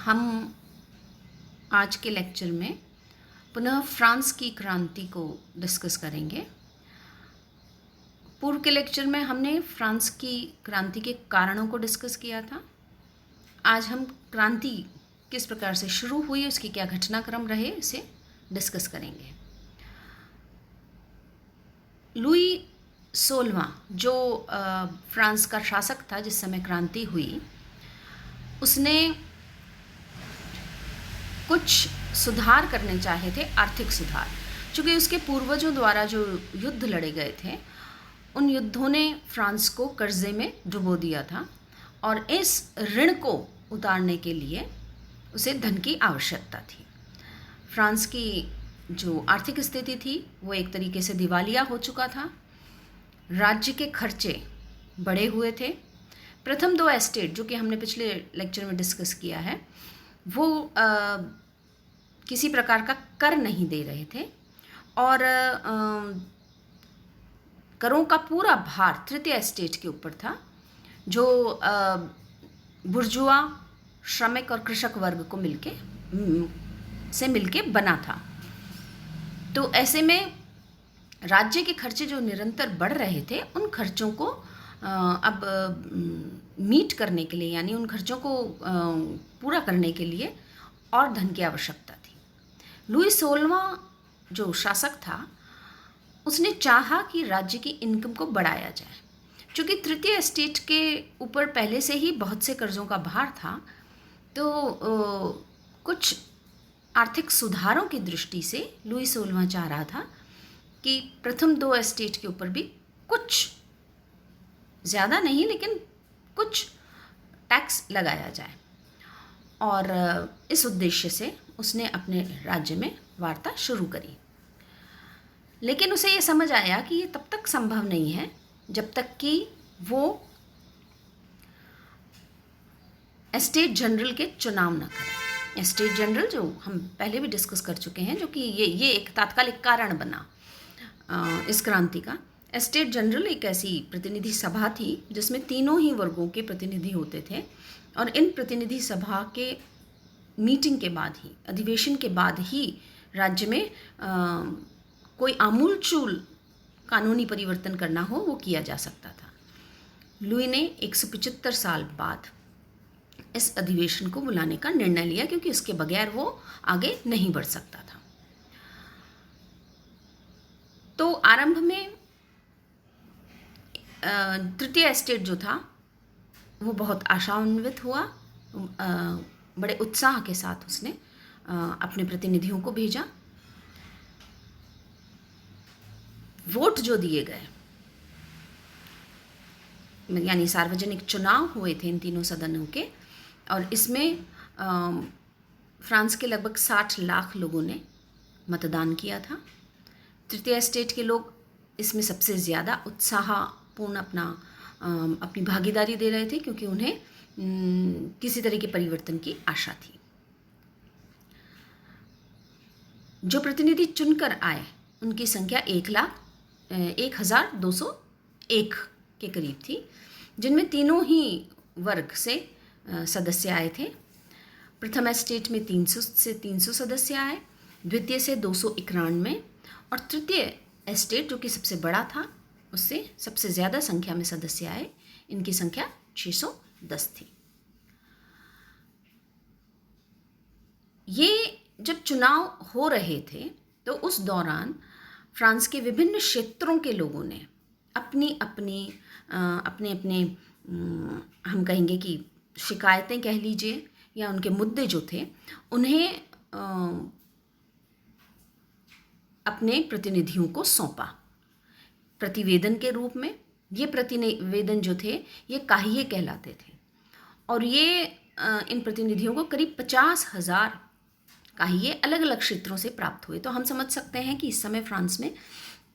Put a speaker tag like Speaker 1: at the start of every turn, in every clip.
Speaker 1: हम आज के लेक्चर में पुनः फ्रांस की क्रांति को डिस्कस करेंगे। पूर्व के लेक्चर में हमने फ्रांस की क्रांति के कारणों को डिस्कस किया था। आज हम क्रांति किस प्रकार से शुरू हुई, उसकी क्या घटनाक्रम रहे, इसे डिस्कस करेंगे। लुई 16वां जो फ्रांस का शासक था जिस समय क्रांति हुई, उसने कुछ सुधार करने चाहे थे, आर्थिक सुधार। चूँकि उसके पूर्वजों द्वारा जो युद्ध लड़े गए थे, उन युद्धों ने फ्रांस को कर्जे में डुबो दिया था और इस ऋण को उतारने के लिए उसे धन की आवश्यकता थी। फ्रांस की जो आर्थिक स्थिति थी वो एक तरीके से दिवालिया हो चुका था। राज्य के खर्चे बढ़े हुए थे। प्रथम दो एस्टेट जो कि हमने पिछले लेक्चर में डिस्कस किया है, वो किसी प्रकार का कर नहीं दे रहे थे और करों का पूरा भार तृतीय एस्टेट के ऊपर था, जो बुर्जुआ, श्रमिक और कृषक वर्ग को मिलके बना था। तो ऐसे में राज्य के खर्चे जो निरंतर बढ़ रहे थे, उन खर्चों को अब मीट करने के लिए, यानी उन खर्चों को पूरा करने के लिए और धन की आवश्यकता थी। लुई 16वां जो शासक था, उसने चाहा कि राज्य की इनकम को बढ़ाया जाए। चूँकि तृतीय एस्टेट के ऊपर पहले से ही बहुत से कर्ज़ों का भार था, तो कुछ आर्थिक सुधारों की दृष्टि से लुई 16वां चाह रहा था कि प्रथम दो एस्टेट के ऊपर भी कुछ, ज़्यादा नहीं लेकिन कुछ टैक्स लगाया जाए। और इस उद्देश्य से उसने अपने राज्य में वार्ता शुरू करी। लेकिन उसे ये समझ आया कि ये तब तक संभव नहीं है जब तक कि वो एस्टेट जनरल के चुनाव न करें। एस्टेट जनरल जो हम पहले भी डिस्कस कर चुके हैं, जो कि ये एक तात्कालिक कारण बना इस क्रांति का। एस्टेट जनरल एक ऐसी प्रतिनिधि सभा थी जिसमें तीनों ही वर्गों के प्रतिनिधि होते थे और इन प्रतिनिधि सभा के मीटिंग के बाद ही, अधिवेशन के बाद ही राज्य में कोई आमूलचूल कानूनी परिवर्तन करना हो वो किया जा सकता था। लुई ने 175 साल बाद इस अधिवेशन को बुलाने का निर्णय लिया, क्योंकि उसके बगैर वो आगे नहीं बढ़ सकता था। तो आरंभ में तृतीय एस्टेट जो था वो बहुत आशान्वित हुआ। बड़े उत्साह के साथ उसने अपने प्रतिनिधियों को भेजा। वोट जो दिए गए, यानी सार्वजनिक चुनाव हुए थे इन तीनों सदनों के, और इसमें फ्रांस के लगभग 60 लाख लोगों ने मतदान किया था। तृतीय एस्टेट के लोग इसमें सबसे ज़्यादा उत्साहपूर्ण अपनी भागीदारी दे रहे थे, क्योंकि उन्हें किसी तरह के परिवर्तन की आशा थी। जो प्रतिनिधि चुनकर आए उनकी संख्या 1,0201 के करीब थी, जिनमें तीनों ही वर्ग से सदस्य आए थे। प्रथम एस्टेट में 300 से 300 सदस्य आए, द्वितीय से 291 और तृतीय एस्टेट जो कि सबसे बड़ा था उससे सबसे ज़्यादा संख्या में सदस्य आए। इनकी संख्या 610 थी। ये जब चुनाव हो रहे थे तो उस दौरान फ्रांस के विभिन्न क्षेत्रों के लोगों ने अपने हम कहेंगे कि शिकायतें कह लीजिए, या उनके मुद्दे जो थे, उन्हें अपने प्रतिनिधियों को सौंपा प्रतिवेदन के रूप में। ये प्रतिवेदन जो थे ये काहिए कहलाते थे और ये इन प्रतिनिधियों को करीब 50,000 काहिए अलग अलग क्षेत्रों से प्राप्त हुए। तो हम समझ सकते हैं कि इस समय फ्रांस में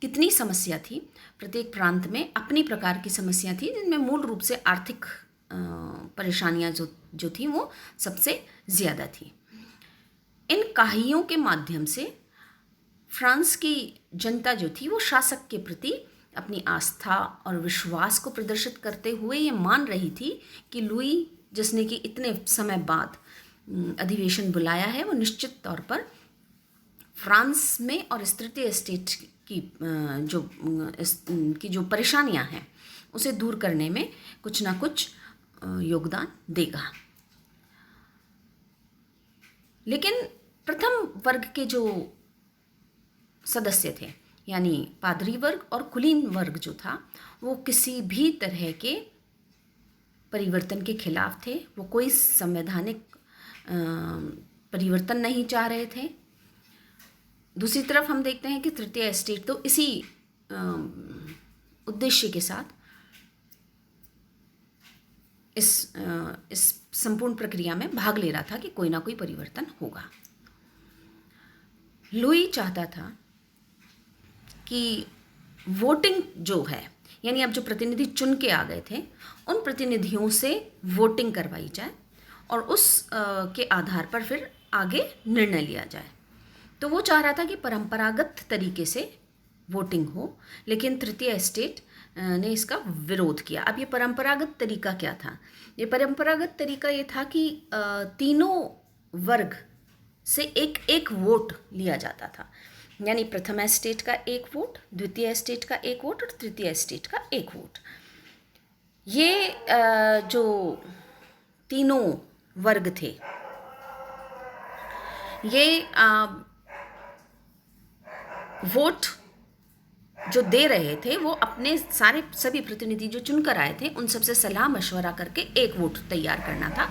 Speaker 1: कितनी समस्या थी। प्रत्येक प्रांत में अपनी प्रकार की समस्या थी, जिनमें मूल रूप से आर्थिक परेशानियां जो थी वो सबसे ज़्यादा थी। इन काहियों के माध्यम से फ्रांस की जनता जो थी वो शासक के प्रति अपनी आस्था और विश्वास को प्रदर्शित करते हुए ये मान रही थी कि लुई, जिसने कि इतने समय बाद अधिवेशन बुलाया है वो निश्चित तौर पर फ्रांस में और इस तृतीय एस्टेट की की जो परेशानियां हैं उसे दूर करने में कुछ ना कुछ योगदान देगा। लेकिन प्रथम वर्ग के जो सदस्य थे यानी पादरी वर्ग और कुलीन वर्ग जो था वो किसी भी तरह के परिवर्तन के खिलाफ थे। वो कोई संवैधानिक परिवर्तन नहीं चाह रहे थे। दूसरी तरफ हम देखते हैं कि तृतीय एस्टेट तो इसी उद्देश्य के साथ इस संपूर्ण प्रक्रिया में भाग ले रहा था कि कोई ना कोई परिवर्तन होगा। लुई चाहता था कि वोटिंग जो है यानी अब जो प्रतिनिधि चुन के आ गए थे उन प्रतिनिधियों से वोटिंग करवाई जाए और उस के आधार पर फिर आगे निर्णय लिया जाए। तो वो चाह रहा था कि परंपरागत तरीके से वोटिंग हो, लेकिन तृतीय एस्टेट ने इसका विरोध किया। अब ये परंपरागत तरीका क्या था? ये परंपरागत तरीका ये था कि तीनों वर्ग से एक एक वोट लिया जाता था, यानी प्रथम एस्टेट का एक वोट, द्वितीय एस्टेट का एक वोट और तृतीय एस्टेट का एक वोट। ये जो तीनों वर्ग थे ये वोट जो दे रहे थे वो अपने सभी प्रतिनिधि जो चुनकर आए थे उन सबसे सलाह मशवरा करके एक वोट तैयार करना था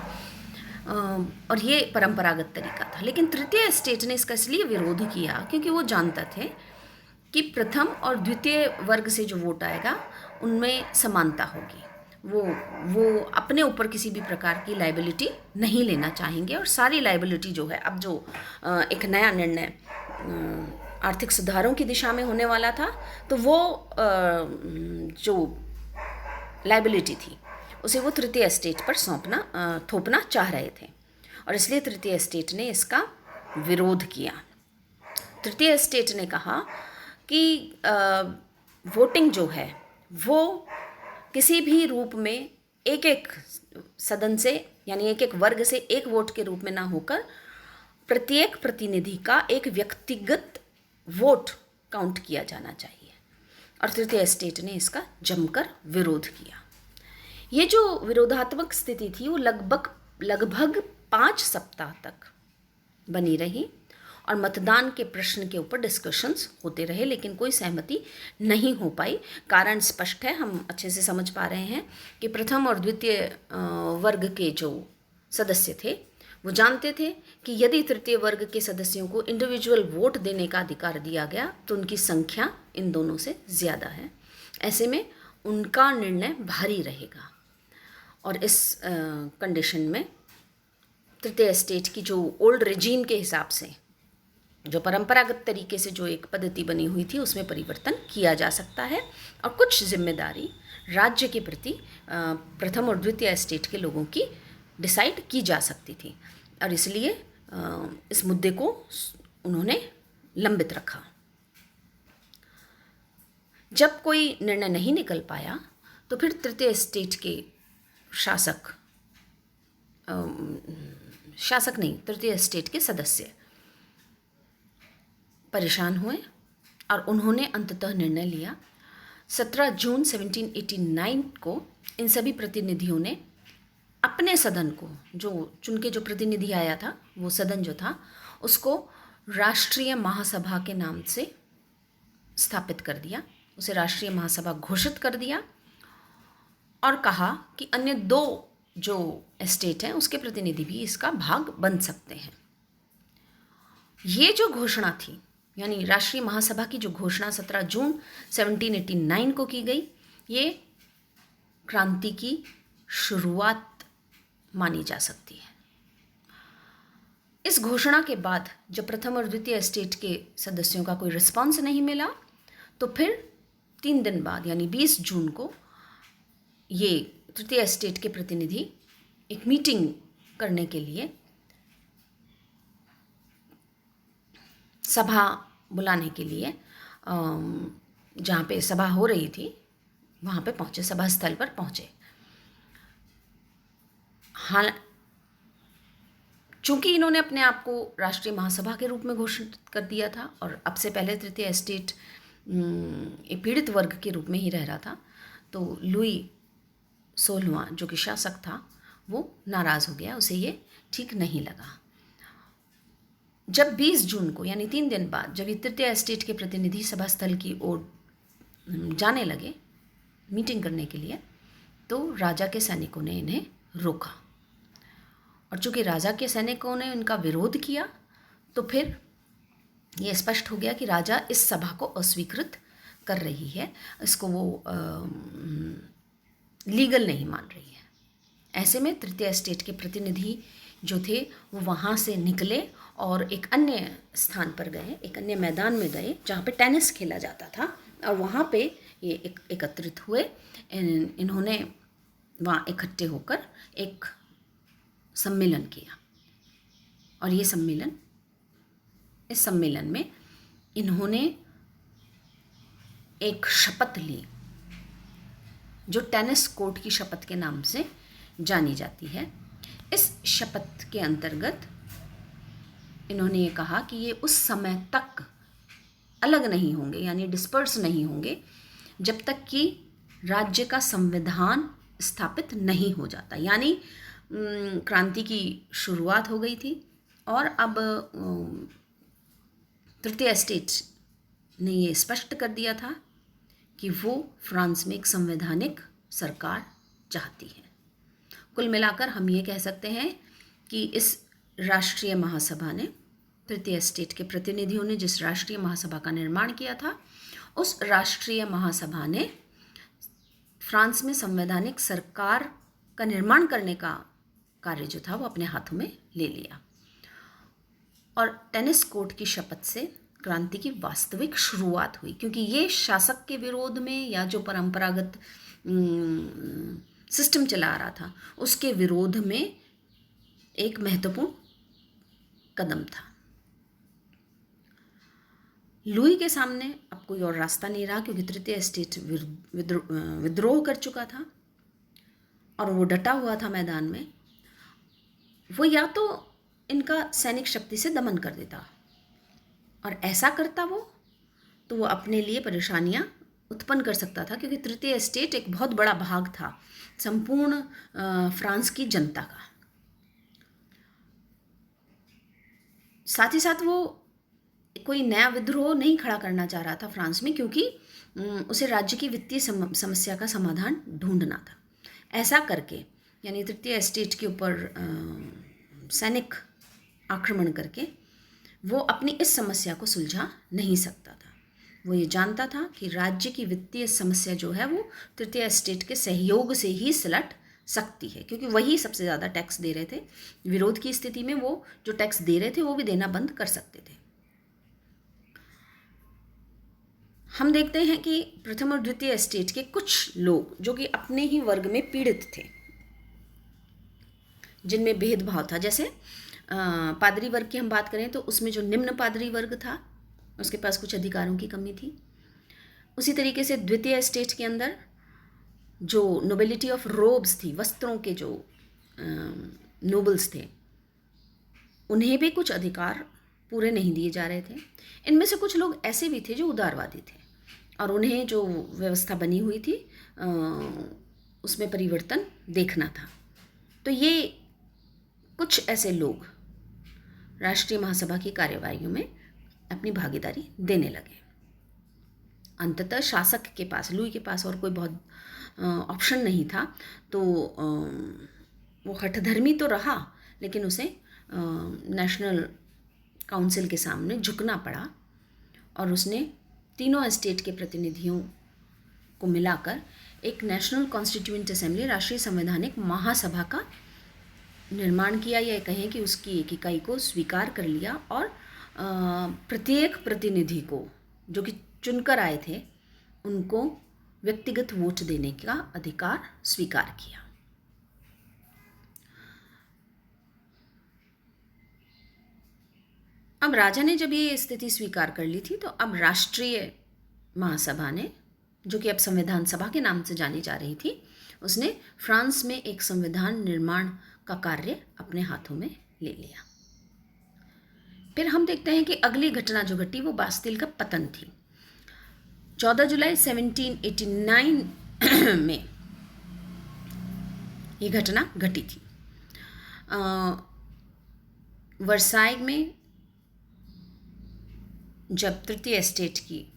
Speaker 1: और ये परंपरागत तरीका था। लेकिन तृतीय एस्टेट ने इसका इसलिए विरोध किया क्योंकि वो जानता थे कि प्रथम और द्वितीय वर्ग से जो वोट आएगा उनमें समानता होगी। वो अपने ऊपर किसी भी प्रकार की लायबिलिटी नहीं लेना चाहेंगे और सारी लायबिलिटी जो है, अब जो एक नया निर्णय आर्थिक सुधारों की दिशा में होने वाला था तो वो जो लायबिलिटी थी उसे वो तृतीय एस्टेट पर थोपना चाह रहे थे और इसलिए तृतीय एस्टेट ने इसका विरोध किया। तृतीय एस्टेट ने कहा कि वोटिंग जो है वो किसी भी रूप में एक एक सदन से यानी एक एक वर्ग से एक वोट के रूप में ना होकर प्रत्येक प्रतिनिधि का एक व्यक्तिगत वोट काउंट किया जाना चाहिए और तृतीय एस्टेट ने इसका जमकर विरोध किया। ये जो विरोधात्मक स्थिति थी वो लगभग 5 सप्ताह तक बनी रही और मतदान के प्रश्न के ऊपर डिस्कशंस होते रहे, लेकिन कोई सहमति नहीं हो पाई। कारण स्पष्ट है, हम अच्छे से समझ पा रहे हैं कि प्रथम और द्वितीय वर्ग के जो सदस्य थे वो जानते थे कि यदि तृतीय वर्ग के सदस्यों को इंडिविजुअल वोट देने का अधिकार दिया गया तो उनकी संख्या इन दोनों से ज़्यादा है। ऐसे में उनका निर्णय भारी रहेगा और इस कंडीशन में तृतीय एस्टेट की जो ओल्ड रेजीम के हिसाब से जो परंपरागत तरीके से जो एक पद्धति बनी हुई थी उसमें परिवर्तन किया जा सकता है और कुछ जिम्मेदारी राज्य के प्रति प्रथम और द्वितीय एस्टेट के लोगों की डिसाइड की जा सकती थी और इसलिए इस मुद्दे को उन्होंने लंबित रखा। जब कोई निर्णय नहीं निकल पाया तो फिर तृतीय एस्टेट के तृतीय एस्टेट के सदस्य परेशान हुए और उन्होंने अंततः निर्णय लिया। 17 जून 1789 को इन सभी प्रतिनिधियों ने अपने सदन को, जो चुन के जो प्रतिनिधि आया था वो सदन जो था उसको राष्ट्रीय महासभा के नाम से स्थापित कर दिया, उसे राष्ट्रीय महासभा घोषित कर दिया और कहा कि अन्य 2 जो एस्टेट हैं उसके प्रतिनिधि भी इसका भाग बन सकते हैं। ये जो घोषणा थी यानी राष्ट्रीय महासभा की जो घोषणा 17 जून 1789 को की गई, ये क्रांति की शुरुआत मानी जा सकती है। इस घोषणा के बाद जब प्रथम और द्वितीय एस्टेट के सदस्यों का कोई रिस्पांस नहीं मिला तो फिर 3 दिन बाद यानी 20 जून को ये तृतीय एस्टेट के प्रतिनिधि एक मीटिंग करने के लिए सभा बुलाने के लिए जहाँ पे सभा हो रही थी वहाँ पे पहुँचे, सभा स्थल पर पहुँचे। हाँ, चूंकि इन्होंने अपने आप को राष्ट्रीय महासभा के रूप में घोषित कर दिया था और अब से पहले तृतीय एस्टेट एक पीड़ित वर्ग के रूप में ही रह रहा था, तो लुई 16वां जो कि शासक था वो नाराज़ हो गया, उसे ये ठीक नहीं लगा। जब 20 जून को यानी 3 दिन बाद जब ये तृतीय एस्टेट के प्रतिनिधि सभा स्थल की ओर जाने लगे मीटिंग करने के लिए, तो राजा के सैनिकों ने इन्हें रोका। और चूंकि राजा के सैनिकों ने इनका विरोध किया तो फिर ये स्पष्ट हो गया कि राजा इस सभा को अस्वीकृत कर रही है, इसको वो लीगल नहीं मान रही है। ऐसे में तृतीय एस्टेट के प्रतिनिधि जो थे वो वहाँ से निकले और एक अन्य स्थान पर गए, एक अन्य मैदान में गए जहाँ पे टेनिस खेला जाता था, और वहाँ पे ये एकत्रित हुए। इन्होंने वहाँ इकट्ठे होकर एक सम्मेलन किया, और ये सम्मेलन, इस सम्मेलन में इन्होंने एक शपथ ली जो टेनिस कोर्ट की शपथ के नाम से जानी जाती है। इस शपथ के अंतर्गत इन्होंने ये कहा कि ये उस समय तक अलग नहीं होंगे, यानी डिस्पर्स नहीं होंगे, जब तक कि राज्य का संविधान स्थापित नहीं हो जाता। यानी क्रांति की शुरुआत हो गई थी और अब तृतीय एस्टेट ने ये स्पष्ट कर दिया था कि वो फ्रांस में एक संवैधानिक सरकार चाहती है। कुल मिलाकर हम ये कह सकते हैं कि इस राष्ट्रीय महासभा ने, तृतीय एस्टेट के प्रतिनिधियों ने जिस राष्ट्रीय महासभा का निर्माण किया था, उस राष्ट्रीय महासभा ने फ्रांस में संवैधानिक सरकार का निर्माण करने का कार्य जो था वो अपने हाथों में ले लिया। और टेनिस कोर्ट की शपथ से क्रांति की वास्तविक शुरुआत हुई, क्योंकि ये शासक के विरोध में या जो परंपरागत सिस्टम चला आ रहा था उसके विरोध में एक महत्वपूर्ण कदम था। लुई के सामने अब कोई और रास्ता नहीं रहा, क्योंकि तृतीय एस्टेट विद्रोह कर चुका था और वो डटा हुआ था मैदान में। वो या तो इनका सैनिक शक्ति से दमन कर देता, और ऐसा करता वो तो वो अपने लिए परेशानियां उत्पन्न कर सकता था, क्योंकि तृतीय एस्टेट एक बहुत बड़ा भाग था संपूर्ण फ्रांस की जनता का। साथ ही साथ वो कोई नया विद्रोह नहीं खड़ा करना चाह रहा था फ्रांस में, क्योंकि उसे राज्य की वित्तीय समस्या का समाधान ढूंढना था। ऐसा करके, यानी तृतीय एस्टेट के ऊपर सैनिक आक्रमण करके वो अपनी इस समस्या को सुलझा नहीं सकता था। वो ये जानता था कि राज्य की वित्तीय समस्या जो है वो तृतीय एस्टेट के सहयोग से ही सुलझ सकती है, क्योंकि वही सबसे ज़्यादा टैक्स दे रहे थे। विरोध की स्थिति में वो जो टैक्स दे रहे थे वो भी देना बंद कर सकते थे। हम देखते हैं कि प्रथम और द्वितीय एस्टेट के कुछ लोग जो कि अपने ही वर्ग में पीड़ित थे, जिनमें भेदभाव था, जैसे पादरी वर्ग की हम बात करें तो उसमें जो निम्न पादरी वर्ग था उसके पास कुछ अधिकारों की कमी थी। उसी तरीके से द्वितीय एस्टेट के अंदर जो नोबिलिटी ऑफ रोब्स थी, वस्त्रों के जो नोबल्स थे, उन्हें भी कुछ अधिकार पूरे नहीं दिए जा रहे थे। इनमें से कुछ लोग ऐसे भी थे जो उदारवादी थे और उन्हें जो व्यवस्था बनी हुई थी उसमें परिवर्तन देखना था। तो ये कुछ ऐसे लोग राष्ट्रीय महासभा की कार्यवाहियों में अपनी भागीदारी देने लगे। अंततः शासक के पास, लुई के पास और कोई बहुत ऑप्शन नहीं था, तो वो हठधर्मी तो रहा, लेकिन उसे नेशनल काउंसिल के सामने झुकना पड़ा और उसने तीनों एस्टेट के प्रतिनिधियों को मिलाकर एक नेशनल कॉन्स्टिट्यूएंट असेंबली, राष्ट्रीय संवैधानिक महासभा का निर्माण किया, या कहें कि उसकी एक इकाई को स्वीकार कर लिया और प्रत्येक प्रतिनिधि को जो कि चुनकर आए थे उनको व्यक्तिगत वोट देने का अधिकार स्वीकार किया। अब राजा ने जब ये स्थिति स्वीकार कर ली थी तो अब राष्ट्रीय महासभा ने, जो कि अब संविधान सभा के नाम से जानी जा रही थी, उसने फ्रांस में एक संविधान निर्माण का कार्य अपने हाथों में ले लिया। फिर हम देखते हैं कि अगली घटना जो घटी वो बास्तिल का पतन थी। 14 जुलाई 1789 में ये घटना घटी थी। वर्साई में जब तृतीय एस्टेट की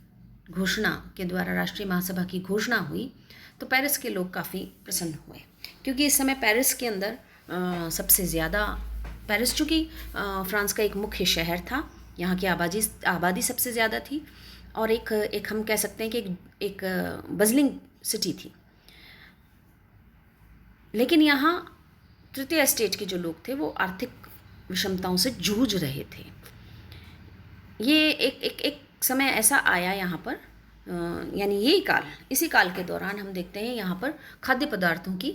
Speaker 1: घोषणा के द्वारा राष्ट्रीय महासभा की घोषणा हुई तो पेरिस के लोग काफ़ी प्रसन्न हुए, क्योंकि इस समय पेरिस के अंदर सबसे ज़्यादा, पेरिस चूँकि फ्रांस का एक मुख्य शहर था, यहाँ की आबादी सबसे ज़्यादा थी और एक हम कह सकते हैं कि एक बजलिंग सिटी थी। लेकिन यहाँ तृतीय एस्टेट के जो लोग थे वो आर्थिक विषमताओं से जूझ रहे थे। ये एक समय ऐसा आया यहाँ पर, यानी यही काल, इसी काल के दौरान हम देखते हैं यहाँ पर खाद्य पदार्थों की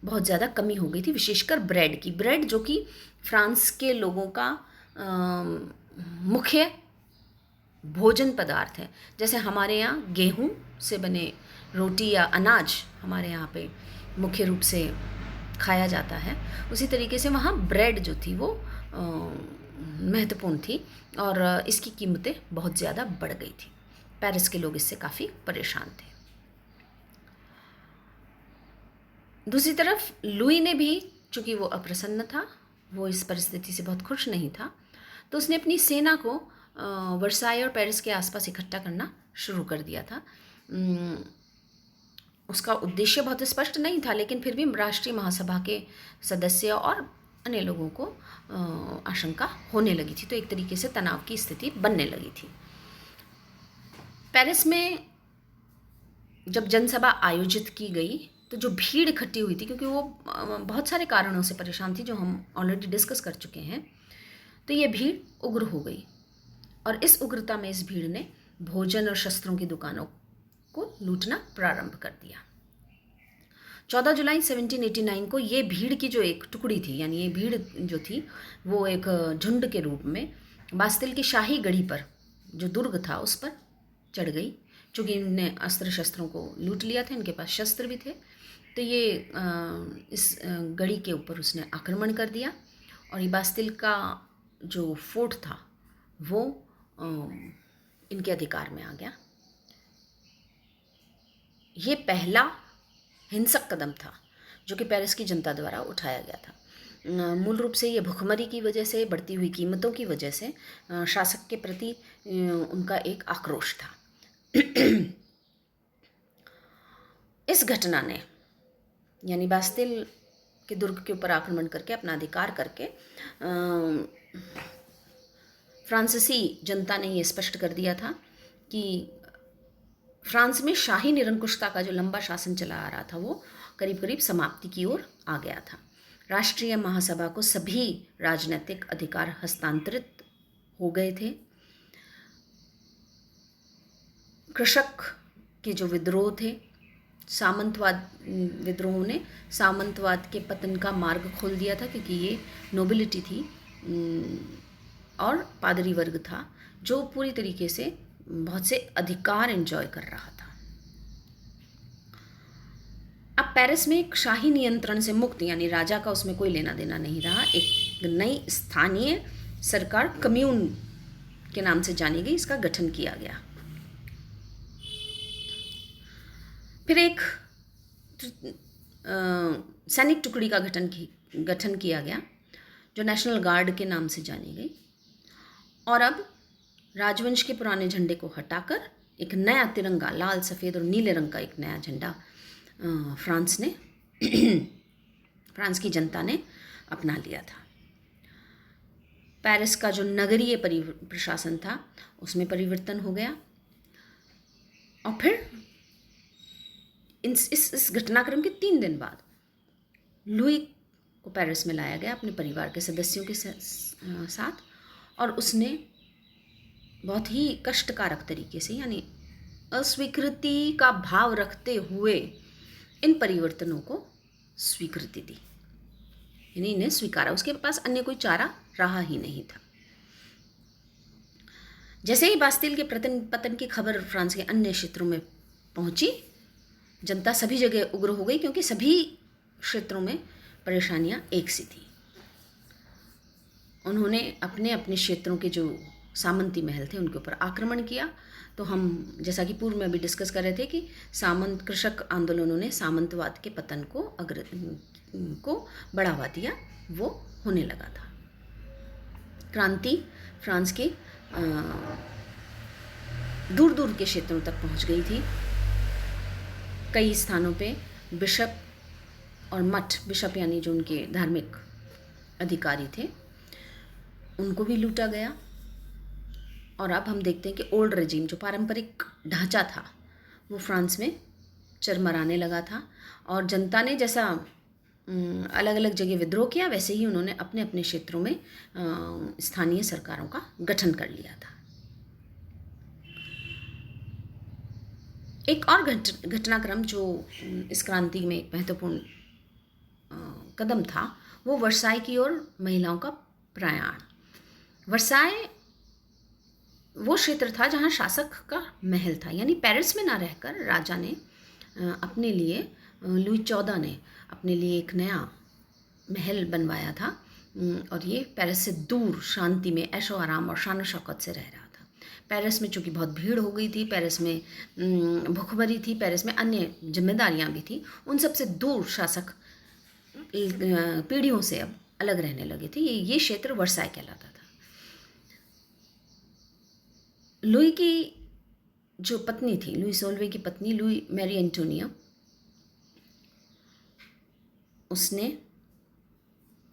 Speaker 1: बहुत ज़्यादा कमी हो गई थी, विशेषकर ब्रेड की। ब्रेड जो कि फ्रांस के लोगों का मुख्य भोजन पदार्थ है। जैसे हमारे यहाँ गेहूँ से बने रोटी या अनाज हमारे यहाँ पे मुख्य रूप से खाया जाता है, उसी तरीके से वहाँ ब्रेड जो थी वो महत्वपूर्ण थी और इसकी कीमतें बहुत ज़्यादा बढ़ गई थी। पेरिस के लोग इससे काफ़ी परेशान थे। दूसरी तरफ लुई ने भी, चूँकि वो अप्रसन्न था, वो इस परिस्थिति से बहुत खुश नहीं था, तो उसने अपनी सेना को वर्साई और पेरिस के आसपास इकट्ठा करना शुरू कर दिया था। उसका उद्देश्य बहुत स्पष्ट नहीं था, लेकिन फिर भी राष्ट्रीय महासभा के सदस्य और अन्य लोगों को आशंका होने लगी थी, तो एक तरीके से तनाव की स्थिति बनने लगी थी। पेरिस में जब जनसभा आयोजित की गई तो जो भीड़ इकट्ठी हुई थी, क्योंकि वो बहुत सारे कारणों से परेशान थी जो हम ऑलरेडी डिस्कस कर चुके हैं, तो ये भीड़ उग्र हो गई और इस उग्रता में इस भीड़ ने भोजन और शस्त्रों की दुकानों को लूटना प्रारंभ कर दिया। 14 जुलाई 1789 को ये भीड़ की जो एक टुकड़ी थी, यानी ये भीड़ जो थी वो एक झुंड के रूप में बास्तिल की शाही गढ़ी पर, जो दुर्ग था, उस पर चढ़ गई। चूँकि इनने अस्त्र शस्त्रों को लूट लिया था, इनके पास शस्त्र भी थे, तो ये इस गढ़ी के ऊपर उसने आक्रमण कर दिया और ये बास्तिल का जो फोर्ट था वो इनके अधिकार में आ गया। ये पहला हिंसक कदम था जो कि पेरिस की जनता द्वारा उठाया गया था। मूल रूप से ये भुखमरी की वजह से, बढ़ती हुई कीमतों की वजह से शासक के प्रति उनका एक आक्रोश था। इस घटना ने, यानी बास्तिल के दुर्ग के ऊपर आक्रमण करके अपना अधिकार करके फ्रांसीसी जनता ने ये स्पष्ट कर दिया था कि फ्रांस में शाही निरंकुशता का जो लंबा शासन चला आ रहा था वो करीब करीब समाप्ति की ओर आ गया था। राष्ट्रीय महासभा को सभी राजनीतिक अधिकार हस्तांतरित हो गए थे। कृषक के जो विद्रोह थे, सामंतवाद विद्रोहों ने सामंतवाद के पतन का मार्ग खोल दिया था, क्योंकि ये नोबिलिटी थी और पादरी वर्ग था जो पूरी तरीके से बहुत से अधिकार एंजॉय कर रहा था। अब पेरिस में एक शाही नियंत्रण से मुक्त, यानी राजा का उसमें कोई लेना देना नहीं रहा, एक नई स्थानीय सरकार कम्यून के नाम से जानी गई, इसका गठन किया गया। फिर एक सैनिक टुकड़ी का गठन किया गया जो नेशनल गार्ड के नाम से जानी गई, और अब राजवंश के पुराने झंडे को हटाकर एक नया तिरंगा, लाल सफ़ेद और नीले रंग का एक नया झंडा फ्रांस की जनता ने अपना लिया था। पेरिस का जो नगरीय प्रशासन था उसमें परिवर्तन हो गया और फिर इस घटनाक्रम के 3 दिन बाद लुई को पेरिस में लाया गया अपने परिवार के सदस्यों के साथ, और उसने बहुत ही कष्टकारक तरीके से, यानी अस्वीकृति का भाव रखते हुए इन परिवर्तनों को स्वीकृति दी, यानी इन्हें स्वीकारा। उसके पास अन्य कोई चारा रहा ही नहीं था। जैसे ही बास्तिल के पतन की खबर फ्रांस के अन्य क्षेत्रों में पहुंची, जनता सभी जगह उग्र हो गई, क्योंकि सभी क्षेत्रों में परेशानियां एक सी थी। उन्होंने अपने अपने क्षेत्रों के जो सामंती महल थे उनके ऊपर आक्रमण किया। तो हम जैसा कि पूर्व में अभी डिस्कस कर रहे थे कि सामंत कृषक आंदोलनों ने सामंतवाद के पतन को बढ़ावा दिया, वो होने लगा था। क्रांति फ्रांस के दूर दूर के क्षेत्रों तक पहुंच गई थी। कई स्थानों पे बिशप और मठ, बिशप यानी जो उनके धार्मिक अधिकारी थे, उनको भी लूटा गया। और अब हम देखते हैं कि ओल्ड रेजिम, जो पारंपरिक ढांचा था, वो फ्रांस में चरमराने लगा था। और जनता ने जैसा अलग अलग जगह विद्रोह किया, वैसे ही उन्होंने अपने अपने क्षेत्रों में स्थानीय सरकारों का गठन कर लिया था। एक और घटनाक्रम जो इस क्रांति में एक महत्वपूर्ण कदम था, वो वर्साई की ओर महिलाओं का प्रयाण। वर्साई वो क्षेत्र था जहाँ शासक का महल था, यानी पेरिस में ना रहकर राजा ने अपने लिए, लुई 14 ने अपने लिए एक नया महल बनवाया था। और ये पेरिस से दूर शांति में ऐशो आराम और शान शौकत से रह रहा था। पेरिस में चूँकि बहुत भीड़ हो गई थी, पेरिस में भूखमरी थी, पेरिस में अन्य जिम्मेदारियां भी थी, उन सबसे दूर शासक पीढ़ियों से अब अलग रहने लगे थे। ये क्षेत्र वर्साई कहलाता था। लुई की जो पत्नी थी, लुई 16वें की पत्नी लुई मैरी एंटोनिया,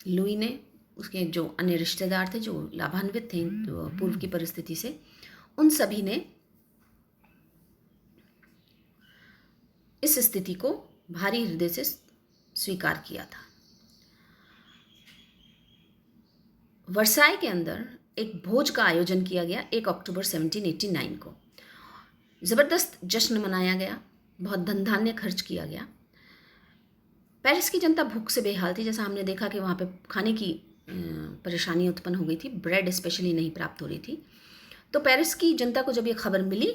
Speaker 1: लुई ने, उसके जो अन्य रिश्तेदार थे जो लाभान्वित थे पूर्व की परिस्थिति से, उन सभी ने इस स्थिति को भारी हृदय से स्वीकार किया था। वर्साई के अंदर एक भोज का आयोजन किया गया 1 अक्टूबर 1789 को। ज़बरदस्त जश्न मनाया गया, बहुत धन धान्य खर्च किया गया। पेरिस की जनता भूख से बेहाल थी। जैसा हमने देखा कि वहाँ पे खाने की परेशानी उत्पन्न हो गई थी, ब्रेड स्पेशली नहीं प्राप्त हो रही थी। तो पेरिस की जनता को जब ये खबर मिली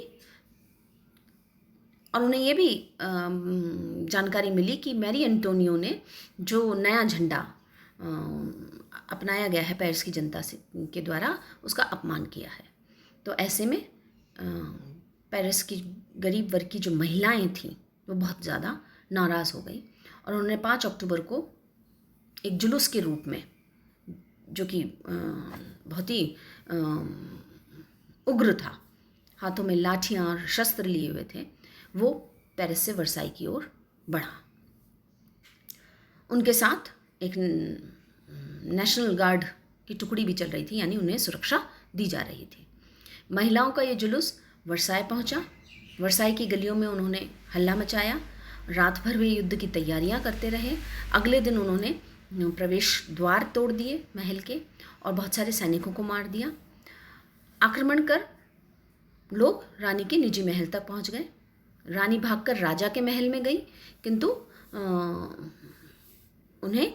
Speaker 1: और उन्हें ये भी जानकारी मिली कि मैरी एंटोनियो ने जो नया झंडा अपनाया गया है पेरिस की जनता से के द्वारा, उसका अपमान किया है, तो ऐसे में पेरिस की गरीब वर्ग की जो महिलाएं थीं वो बहुत ज़्यादा नाराज़ हो गई और उन्होंने 5 अक्टूबर को एक जुलूस के रूप में, जो कि बहुत ही उग्र था, हाथों में लाठियाँ और शस्त्र लिए हुए थे, वो पेरिस से वर्साई की ओर बढ़ा। उनके साथ एक नेशनल गार्ड की टुकड़ी भी चल रही थी, यानी उन्हें सुरक्षा दी जा रही थी। महिलाओं का ये जुलूस वर्साई पहुंचा। वर्साई की गलियों में उन्होंने हल्ला मचाया। रात भर वे युद्ध की तैयारियां करते रहे। अगले दिन उन्होंने प्रवेश द्वार तोड़ दिए महल के और बहुत सारे सैनिकों को मार दिया। आक्रमण कर लोग रानी के निजी महल तक पहुंच गए। रानी भागकर राजा के महल में गई, किंतु उन्हें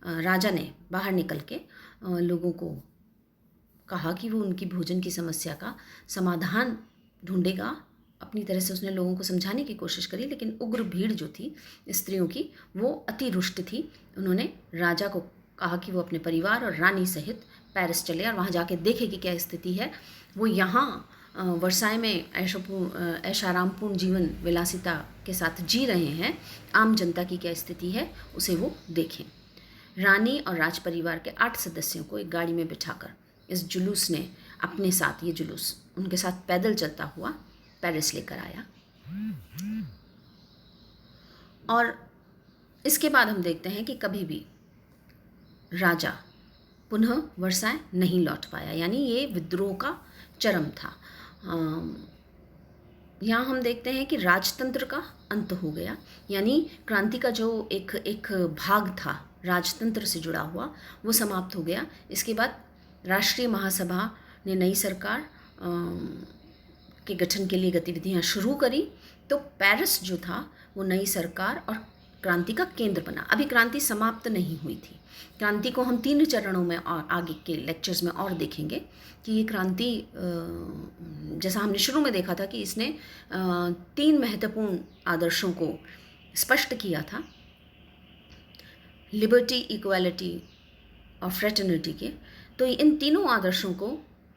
Speaker 1: राजा ने बाहर निकल के लोगों को कहा कि वो उनकी भोजन की समस्या का समाधान ढूंढेगा। अपनी तरह से उसने लोगों को समझाने की कोशिश करी, लेकिन उग्र भीड़ जो थी स्त्रियों की वो अति रुष्ट थी। उन्होंने राजा को कहा कि वो अपने परिवार और रानी सहित पेरिस चले और वहाँ जाके देखे कि क्या स्थिति है। वो यहाँ वर्साई में ऐशारामपूर्ण जीवन विलासिता के साथ जी रहे हैं, आम जनता की क्या स्थिति है उसे वो देखें। रानी और राज परिवार के 8 सदस्यों को एक गाड़ी में बिठाकर इस जुलूस ने अपने साथ, ये जुलूस उनके साथ पैदल चलता हुआ पेरिस लेकर आया। और इसके बाद हम देखते हैं कि कभी भी राजा पुनः वर्साई नहीं लौट पाया, यानी ये विद्रोह का चरम था। यहाँ हम देखते हैं कि राजतंत्र का अंत हो गया, यानी क्रांति का जो एक भाग था राजतंत्र से जुड़ा हुआ वो समाप्त हो गया। इसके बाद राष्ट्रीय महासभा ने नई सरकार के गठन के लिए गतिविधियाँ शुरू करी। तो पेरिस जो था वो नई सरकार और क्रांति का केंद्र बना। अभी क्रांति समाप्त नहीं हुई थी। क्रांति को हम 3 चरणों में और आगे के लेक्चर्स में और देखेंगे कि ये क्रांति, जैसा हमने शुरू में देखा था कि इसने 3 महत्वपूर्ण आदर्शों को स्पष्ट किया था, लिबर्टी, इक्वालिटी और फ्रेटर्निटी के। तो इन तीनों आदर्शों को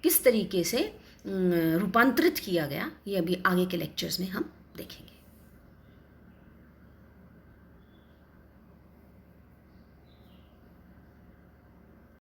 Speaker 1: किस तरीके से रूपांतरित किया गया, ये अभी आगे के लेक्चर्स में हम देखेंगे।